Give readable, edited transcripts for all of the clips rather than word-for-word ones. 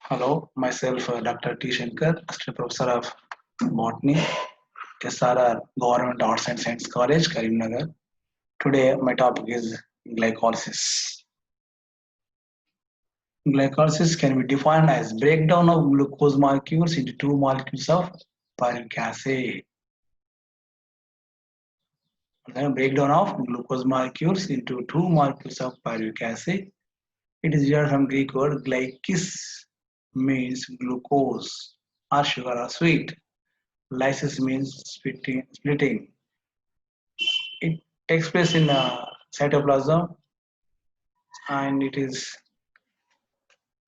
Hello, myself Dr. T. Shankar, Assistant Professor of Botany, SRR Government Arts and Science College, Karimnagar. Today, my topic is glycolysis. Glycolysis can be defined as breakdown of glucose molecules into two molecules of pyruvic acid. Then breakdown of glucose molecules into two molecules of pyruvic acid. It is derived from Greek word glykis, means glucose or sugar or sweet. Lysis means splitting. It takes place in cytoplasm, and it is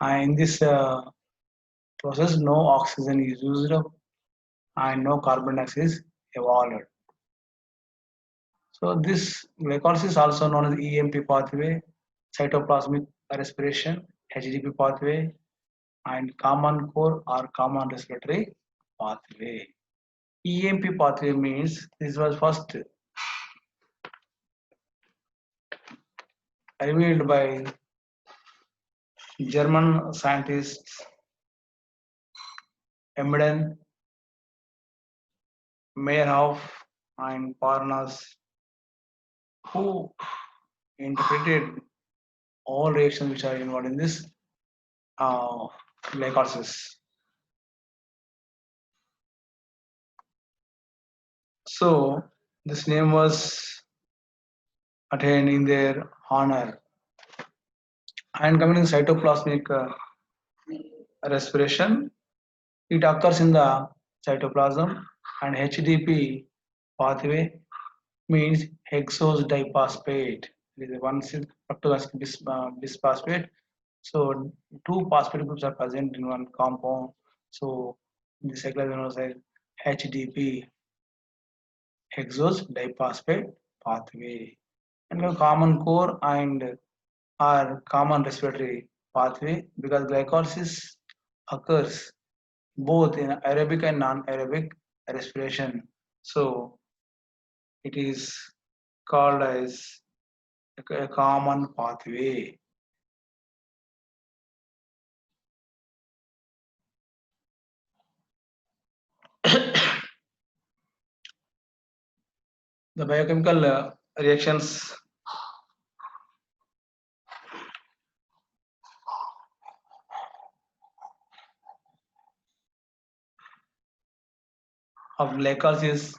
in this process no oxygen is used and no carbon dioxide is evolved. So this glycolysis is also known as EMP pathway, cytoplasmic respiration, HDP pathway, and common core or common respiratory pathway. EMP pathway means this was first revealed by German scientists Emden, Meyerhoff, and Parnas, who interpreted all reactions which are involved in this uh, glycolysis. So this name was attained in their honor. And coming to cytoplasmic respiration, it occurs in the cytoplasm, and HDP pathway means hexose diphosphate. It is a one fructose bisphosphate. So two phosphate groups are present in one compound. So the cycle is known as HDP, hexose diphosphate pathway. And a common core and or common respiratory pathway, because glycolysis occurs both in aerobic and non-aerobic respiration. So it is called as a common pathway. The biochemical reactions of glycolysis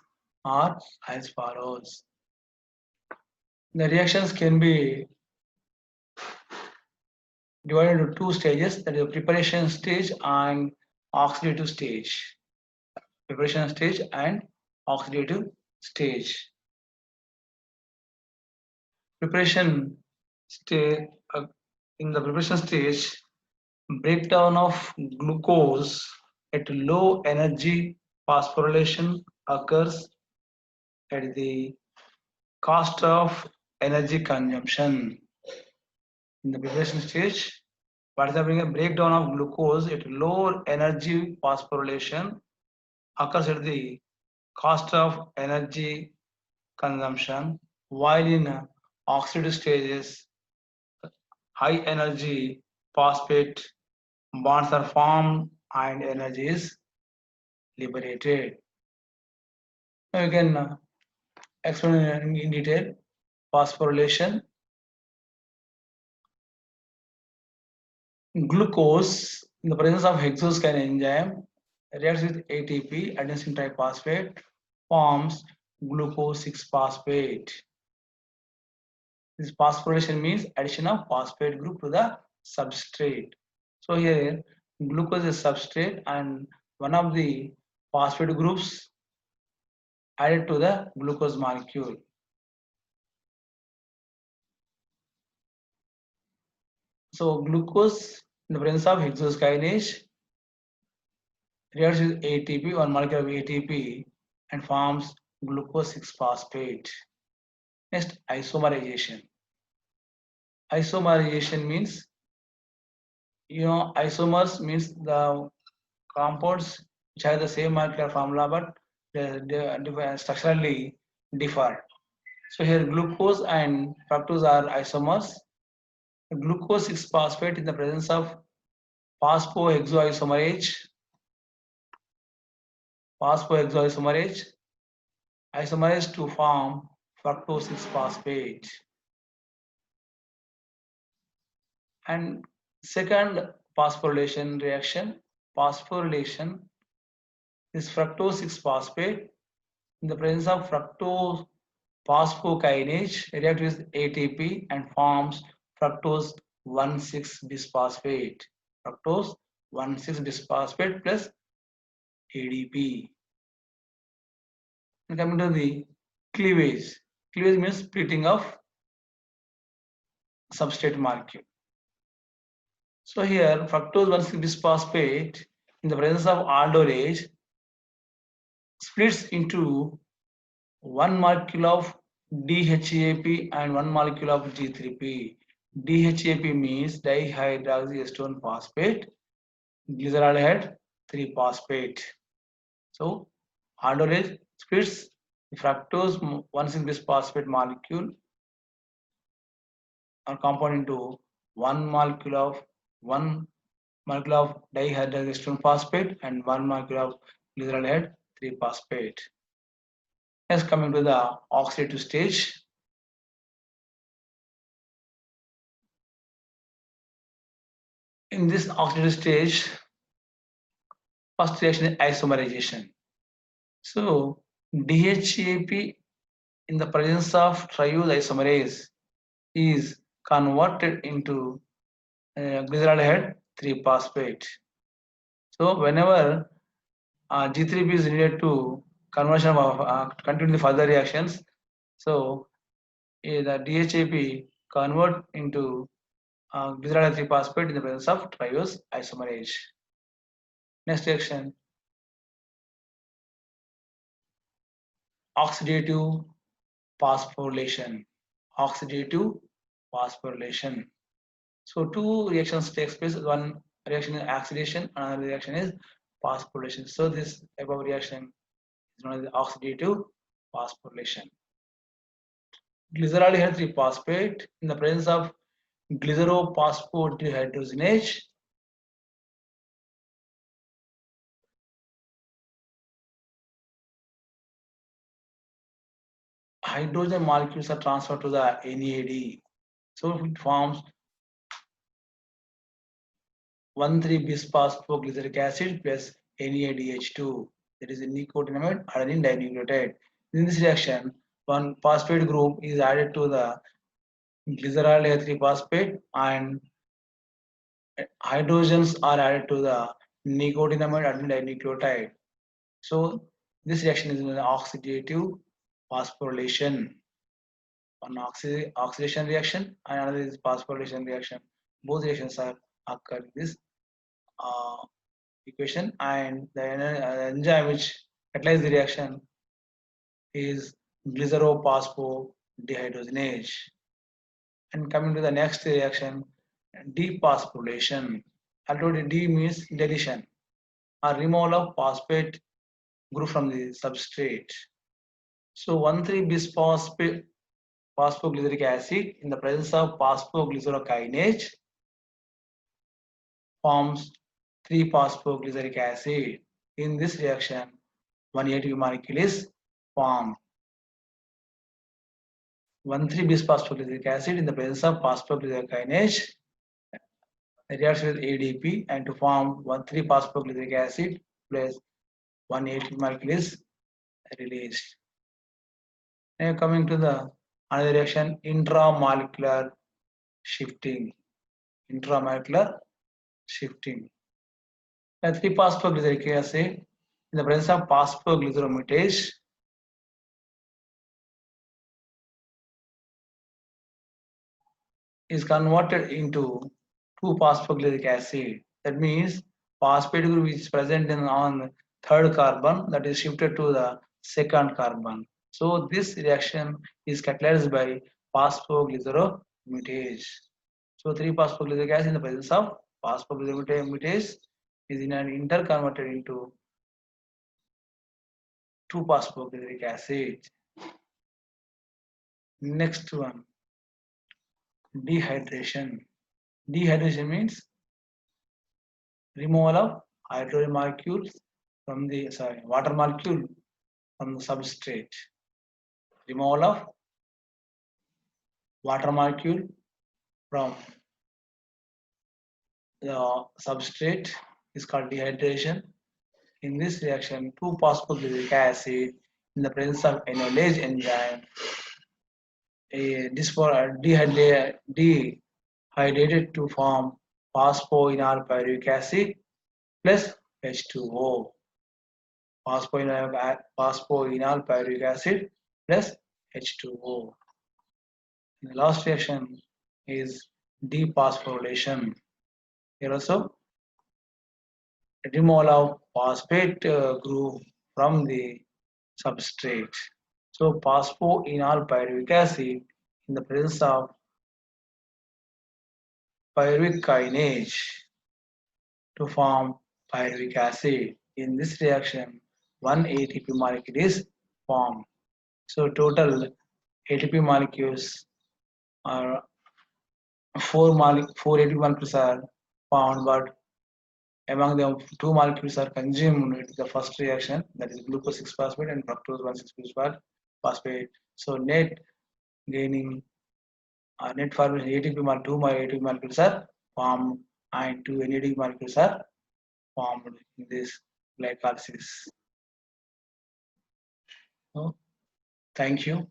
are as follows. The reactions can be divided into two stages, that is the preparation stage and oxidative stage. Preparation stage and oxidative stage. Preparation stage in the preparation stage, breakdown of glucose at low energy phosphorylation occurs at the cost of energy consumption. In the preparation stage, what is happening? A breakdown of glucose at lower energy phosphorylation occurs at the cost of energy consumption, while in oxidative stages, high energy phosphate bonds are formed and energy is liberated. Now you can explain in detail phosphorylation. Glucose, in the presence of hexokinase enzyme, reacts with ATP, adenosine triphosphate, forms glucose 6-phosphate. This phosphorylation means addition of phosphate group to the substrate. So here glucose is substrate and one of the phosphate groups added to the glucose molecule. So glucose in the presence of hexokinase reacts with ATP, one molecule of ATP, and forms glucose 6-phosphate. Next, isomerization. Isomerization means, isomers means the compounds which have the same molecular formula but they structurally differ. So here glucose and fructose are isomers. Glucose 6-phosphate in the presence of phosphohexoisomerase, isomerase to form fructose 6-phosphate. And second phosphorylation reaction, phosphorylation is fructose 6-phosphate in the presence of fructose phosphokinase reacts with ATP and forms fructose 1,6-bisphosphate. Fructose 1,6-bisphosphate plus ADP. And coming to the cleavage. Cleavage means splitting of substrate molecule. So here fructose 1,6-bisphosphate in the presence of aldolase splits into one molecule of DHAP and one molecule of G3P. DHAP means dihydroxyacetone phosphate, glyceraldehyde 3-phosphate. So aldolase splits the fructose 1,6-bisphosphate molecule or compound into one molecule of dihydroxyacetone phosphate and one molecule of glyceraldehyde 3-phosphate. Next, coming to the oxidative stage. In this oxidative stage, first reaction is isomerization. So DHAP in the presence of triose isomerase is converted into glyceraldehyde 3-phosphate. So whenever G3P is needed to conversion of continue the further reactions, so the DHAP convert into glyceraldehyde 3-phosphate in the presence of triose isomerase. Next reaction, oxidative phosphorylation. Oxidative phosphorylation. So two reactions takes place. One reaction is oxidation, another reaction is phosphorylation. So this type of reaction is known as the oxidative phosphorylation. Glyceraldehyde 3-phosphate in the presence of glycerophosphodehydrogenase hydrogen molecules are transferred to the NAD. So it forms 1,3-bisphosphoglyceric acid plus NADH2. That is a nicotinamide adenine dinucleotide. In this reaction, one phosphate group is added to the glyceraldehyde 3-phosphate and hydrogens are added to the nicotinamide adenine dinucleotide. So this reaction is an oxidative phosphorylation. One oxidation reaction and another is phosphorylation reaction. Both reactions are occur in this equation, and the enzyme which catalyzes the reaction is glycerophosphodehydrogenase. And coming to the next reaction, dephosphorylation. I told you D means deletion or removal of phosphate group from the substrate. So 1,3-bisphosphate phosphoglyceric acid in the presence of phosphoglycerokinase forms 3-phosphoglyceric acid. In this reaction, one ATP molecule is formed. 1,3-bisphosphoglyceric acid in the presence of phosphoglycerokinase reacts with ADP and to form 1,3-phosphoglyceric acid plus one ATP molecule is released. Now coming to the another reaction, intramolecular shifting. Intramolecular shifting. A 3-phosphoglyceric acid in the presence of phosphoglyceromutase is converted into 2-phosphoglyceric acid. That means phosphate group which is present on third carbon that is shifted to the second carbon. So this reaction is catalyzed by phosphoglyceromutase. So 3-phosphoglyceric acid in the presence of phosphoglyceromutase is in an interconverted into 2-phosphoglyceric acid. Next one, dehydration. Dehydration means removal of hydrogen molecules from the water molecule from the substrate. Removal of water molecule from the substrate is called dehydration. In this reaction, 2-phosphoglyceric acid in the presence of enolase enzyme dehydrated to form phosphoenolpyruvic acid plus H2O. Phosphoenolpyruvic acid plus H2O. The last reaction is dephosphorylation. Here also, removal of phosphate group from the substrate. So phosphoenolpyruvic acid in the presence of pyruvic kinase to form pyruvic acid. In this reaction, one ATP molecule is formed. So total ATP molecules are four ATP molecules are found, but among them, 2 molecules are consumed with the first reaction, that is glucose 6-phosphate and fructose 1,6-phosphate. So gaining net formation ATP molecule, 2 ATP molecules are formed and 2 NAD molecules are formed in this glycolysis. So, thank you.